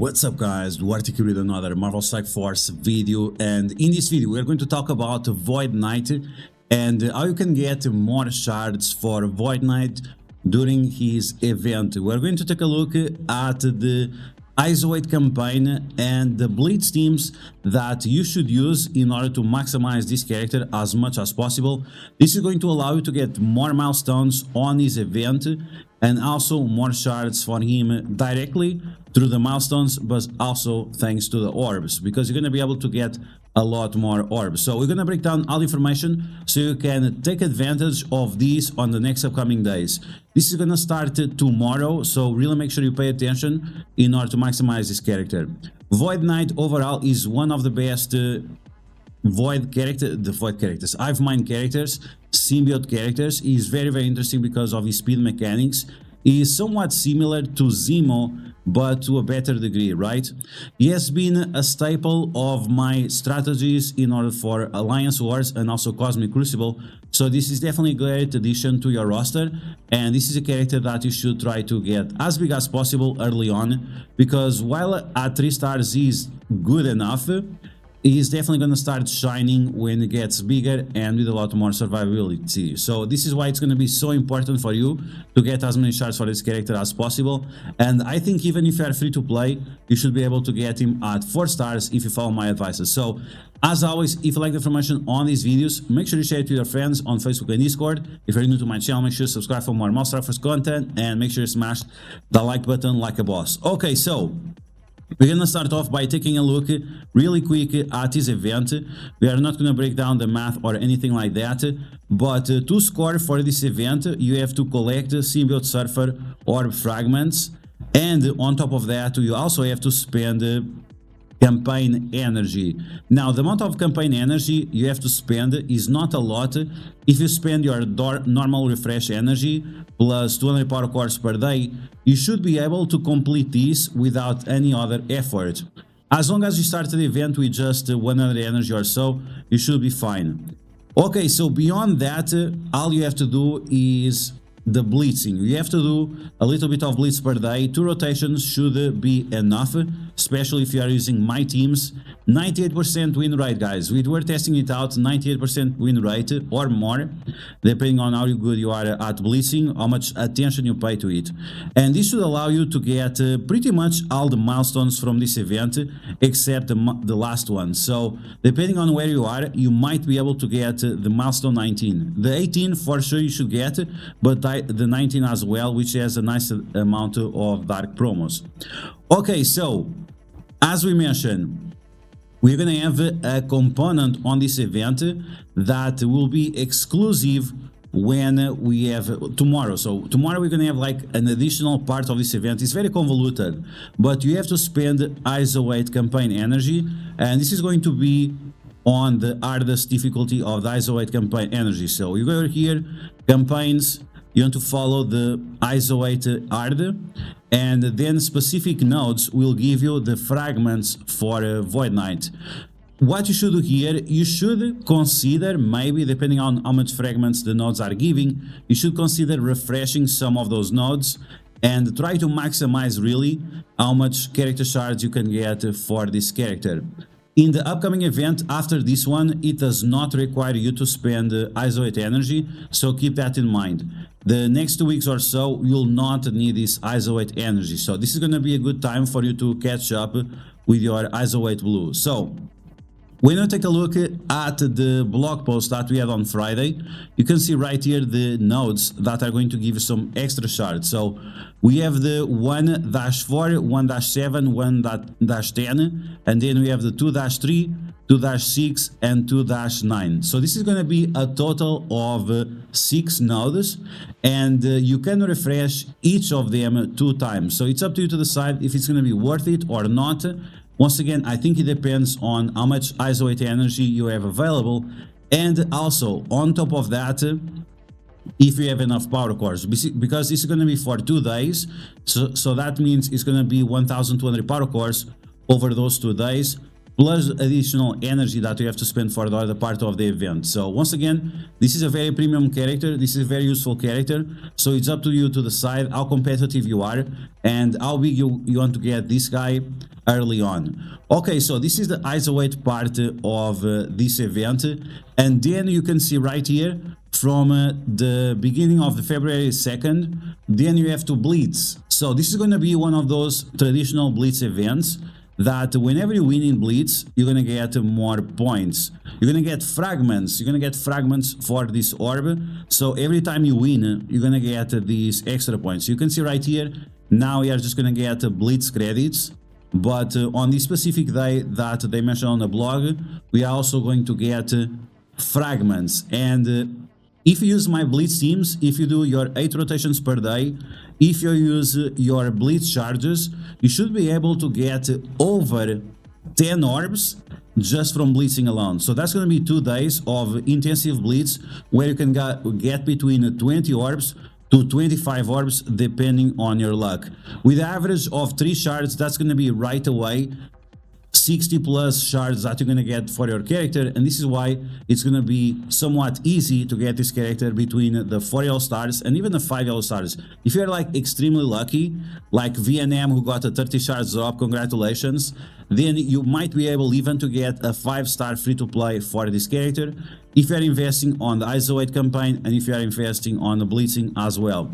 What's up guys, DuArktik with another Marvel Strike Force video, and in this video we are going to talk about Void Knight and how you can get more shards for Void Knight during his event. We're going to take a look at the Isolate campaign and the Blitz teams that you should use in order to maximize this character as much as possible. This is going to allow you to get more milestones on his event and also more shards for him directly through the milestones, but also thanks to the orbs, because you're going to be able to get a lot more orbs. So we're going to break down all the information so you can take advantage of these on the next upcoming days. This is going to start tomorrow, so really make sure you pay attention in order to maximize this character. Void Knight overall is one of the best Void characters, Hive Mind characters, symbiote characters. He is very interesting because of his speed mechanics. He is somewhat similar to Zemo, but to a better degree, right? He has been a staple of my strategies in order for Alliance Wars and also Cosmic Crucible, so this is definitely a great addition to your roster, and this is a character that you should try to get as big as possible early on, because while at 3 stars he is good enough, he's definitely going to start shining when it gets bigger and with a lot more survivability. So this is why it's going to be so important for you to get as many shards for this character as possible. And I think even if you are free to play, you should be able to get him at 4 stars if you follow my advices. So as always, if you like the information on these videos, make sure you share it with your friends on Facebook and Discord. If you're new to my channel, make sure you subscribe for more Monster Force content and make sure you smash the like button like a boss. Okay, so we're gonna start off by taking a look really quick at his event. We are not gonna break down the math or anything like that, but to score for this event, you have to collect Symbiote Surfer Orb Fragments, and on top of that, you also have to spend campaign energy. Now, the amount of campaign energy you have to spend is not a lot. If you spend your normal refresh energy plus 200 power cores per day, you should be able to complete this without any other effort. As long as you start the event with just 100 energy or so, you should be fine. Okay, so beyond that, all you have to do is the blitzing. You have to do a little bit of blitz per day. 2 rotations should be enough, especially if you are using my teams. 98% win rate, guys. We were testing it out, 98% win rate or more, depending on how good you are at blitzing, how much attention you pay to it. And this should allow you to get pretty much all the milestones from this event, except the last one. So depending on where you are, you might be able to get the milestone 19. The 18 for sure you should get, but the 19 as well, which has a nice amount of dark promos. Okay, so as we mentioned, we're gonna have a component on this event that will be exclusive when we have tomorrow. So tomorrow we're gonna have like an additional part of this event. It's very convoluted, but you have to spend Isolate campaign energy, and this is going to be on the hardest difficulty of the Isolate campaign energy. So you go here, campaigns, you want to follow the Isolate hard, and then specific nodes will give you the fragments for Void Knight. What you should do here, you should consider, maybe depending on how much fragments the nodes are giving, you should consider refreshing some of those nodes and try to maximize really how much character shards you can get for this character. In the upcoming event after this one, it does not require you to spend Isolate energy, so keep that in mind. The next 2 weeks or so, you'll not need this Isolate energy, so this is going to be a good time for you to catch up with your Isolate blue. So when you take a look at the blog post that we had on Friday, you can see right here the nodes that are going to give you some extra shards. So we have the 1-4, 1-7, 1-10, and then we have the 2-3, 2-6, and 2-9. So this is going to be a total of 6 nodes, and you can refresh each of them 2 times. So it's up to you to decide if it's going to be worth it or not. Once again, I think it depends on how much Isolate energy you have available, and also on top of that, if you have enough power cores, because this is going to be for 2 days, so that means it's going to be 1200 power cores over those 2 days, plus additional energy that you have to spend for the other part of the event. So once again, this is a very premium character, this is a very useful character, so it's up to you to decide how competitive you are and how big you want to get this guy early on. Okay, so this is the isolate part of this event, and then you can see right here from the beginning of the February 2nd, then you have to Blitz. So this is going to be one of those traditional Blitz events that whenever you win in Blitz, you're gonna get more points. You're gonna get fragments. You're gonna get fragments for this orb. So every time you win, you're gonna get these extra points. You can see right here, now we are just gonna get Blitz credits. But on this specific day that they mentioned on the blog, we are also going to get fragments. And if you use my Blitz teams, if you do your 8 rotations per day, if you use your Blitz charges, you should be able to get over 10 orbs just from blitzing alone. So that's going to be 2 days of intensive blitz where you can get between 20 orbs to 25 orbs depending on your luck. With the average of 3 shards, that's going to be right away 60 plus shards that you're gonna get for your character, and this is why it's gonna be somewhat easy to get this character between the 4 yellow stars and even the 5 yellow stars. If you're like extremely lucky, like VNM who got a 30 shards drop, congratulations, then you might be able even to get a 5-star free-to-play for this character if you are investing on the ISO 8 campaign and if you are investing on the blitzing as well.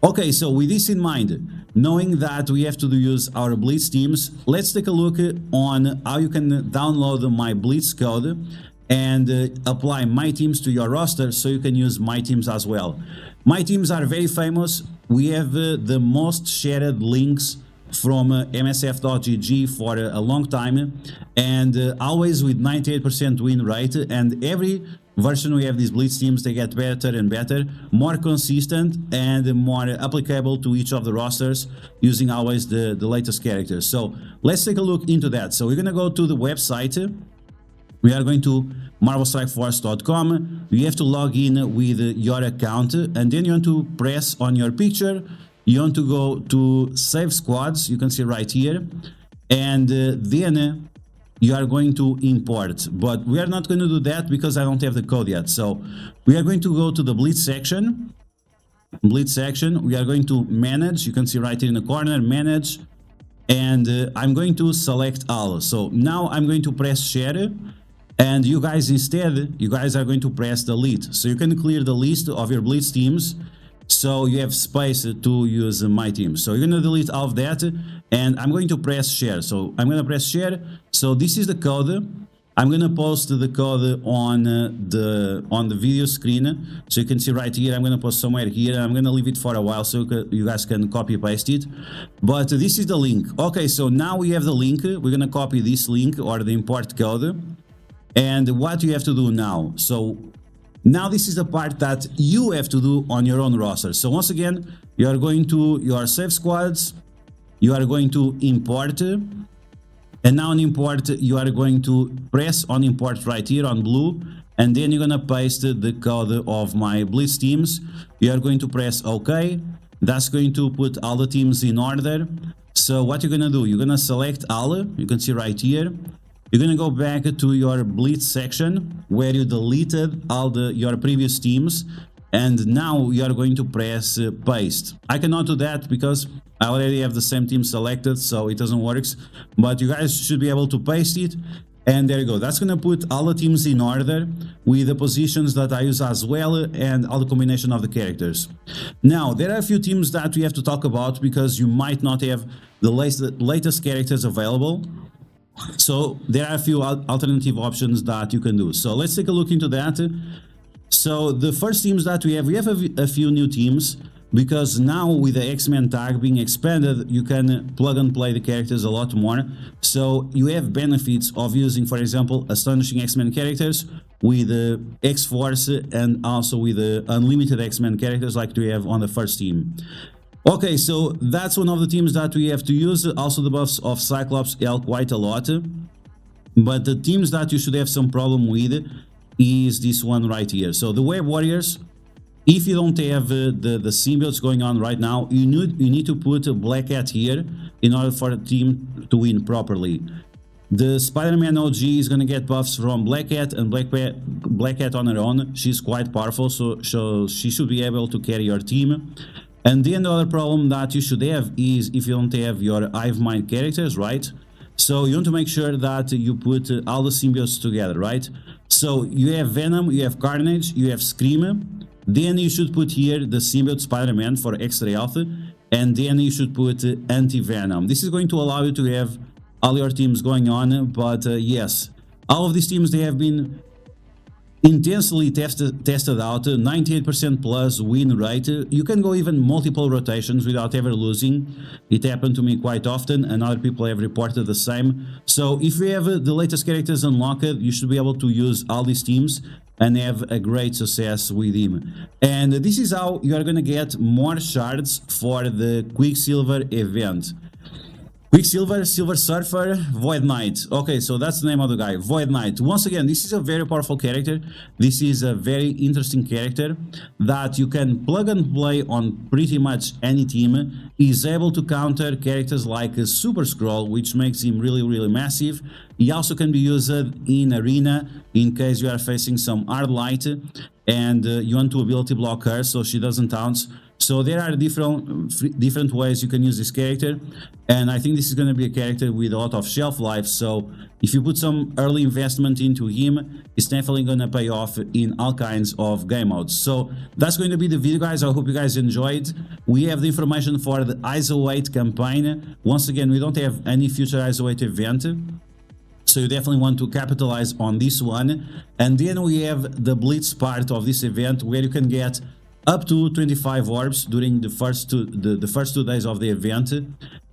Okay, so with this in mind, knowing that we have to use our blitz teams, let's take a look on how you can download my blitz code and apply my teams to your roster so you can use my teams as well. My teams are very famous. We have the most shared links from msf.gg for a long time, and always with 98% win rate, and every version we have these blitz teams, they get better and better, more consistent and more applicable to each of the rosters, using always the latest characters. So let's take a look into that. So we're gonna go to the website. We are going to marvelstrikeforce.com. You have to log in with your account, and then you want to press on your picture. You want to go to save squads, you can see right here, and then you are going to import. But we are not going to do that because I don't have the code yet. So we are going to go to the Blitz section. We are going to manage, you can see right here in the corner, manage, and I'm going to select all. So now I'm going to press share, and you guys are going to press delete. So you can clear the list of your Blitz teams, so you have space to use my team. So you're going to delete all of that, and I'm going to press share. So I'm going to press share. So this is the code. I'm going to post the code on the video screen, so you can see right here. I'm going to post somewhere here. I'm going to leave it for a while so you guys can copy paste it. But this is the link. Okay, so now we have the link. We're going to copy this link or the import code. And what you have to do now. So now this is the part that you have to do on your own roster. So once again, you are going to your save squads, you are going to import, and now on import, you are going to press on import right here on blue, and then you're going to paste the code of my Blitz teams. You are going to press OK. That's going to put all the teams in order. So what you're going to do, you're going to select all, you can see right here. You're going to go back to your Blitz section where you deleted all your previous teams, and now you are going to press paste. I cannot do that because I already have the same team selected, so it doesn't work, but you guys should be able to paste it, and there you go. That's going to put all the teams in order with the positions that I use as well and all the combination of the characters. Now, there are a few teams that we have to talk about because you might not have the latest characters available. So there are a few alternative options that you can do. So let's take a look into that. So the first teams that we have a few new teams, because now with the X-Men tag being expanded, you can plug and play the characters a lot more. So you have benefits of using, for example, astonishing X-Men characters with X-Force and also with unlimited X-Men characters like we have on the first team. Okay, so that's one of the teams that we have to use. Also the buffs of Cyclops help quite a lot. But the teams that you should have some problem with is this one right here. So the Web Warriors, if you don't have the symbiotes going on right now, you need to put a Black Cat here in order for the team to win properly. The Spider-Man OG is gonna get buffs from Black Cat, and Black Cat on her own, she's quite powerful, so she should be able to carry your team. And then the other problem that you should have is if you don't have your Hive Mind characters, right? So you want to make sure that you put all the symbiotes together, right? So you have Venom, you have Carnage, you have Scream. Then you should put here the symbiote Spider-Man for extra health, and then you should put Anti-Venom. This is going to allow you to have all your teams going on, but yes, all of these teams, they have been intensely tested out, 98% plus win rate. You can go even multiple rotations without ever losing. It happened to me quite often, and other people have reported the same. So if you have the latest characters unlocked, you should be able to use all these teams and have a great success with him. And this is how you are going to get more shards for the Quicksilver event. Quicksilver, Silver Surfer, Void Knight. Okay, so that's the name of the guy, Void Knight. Once again, this is a very powerful character. This is a very interesting character that you can plug and play on pretty much any team. He's able to counter characters like a Super Skrull, which makes him really massive. He also can be used in Arena in case you are facing some hard light and you want to ability block her so she doesn't bounce. So there are different ways you can use this character, and I think this is going to be a character with a lot of shelf life. So if you put some early investment into him, it's definitely going to pay off in all kinds of game modes. So that's going to be the video, guys. I hope you guys enjoyed. We have the information for the ISO 8 campaign. Once again, we don't have any future ISO 8 event, so you definitely want to capitalize on this one. And then we have the Blitz part of this event, where you can get up to 25 orbs during the first two days of the event,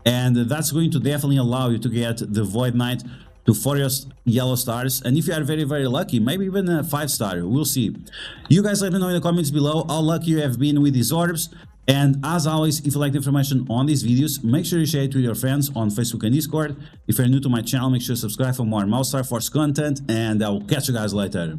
and that's going to definitely allow you to get the Void Knight to 4 yellow stars, and if you are very lucky, maybe even a 5-star. We'll see. You guys let me know in the comments below how lucky you have been with these orbs. And as always, if you like the information on these videos, make sure you share it with your friends on Facebook and Discord. If you're new to my channel, make sure to subscribe for more Mouse Star Force content, and I will catch you guys later.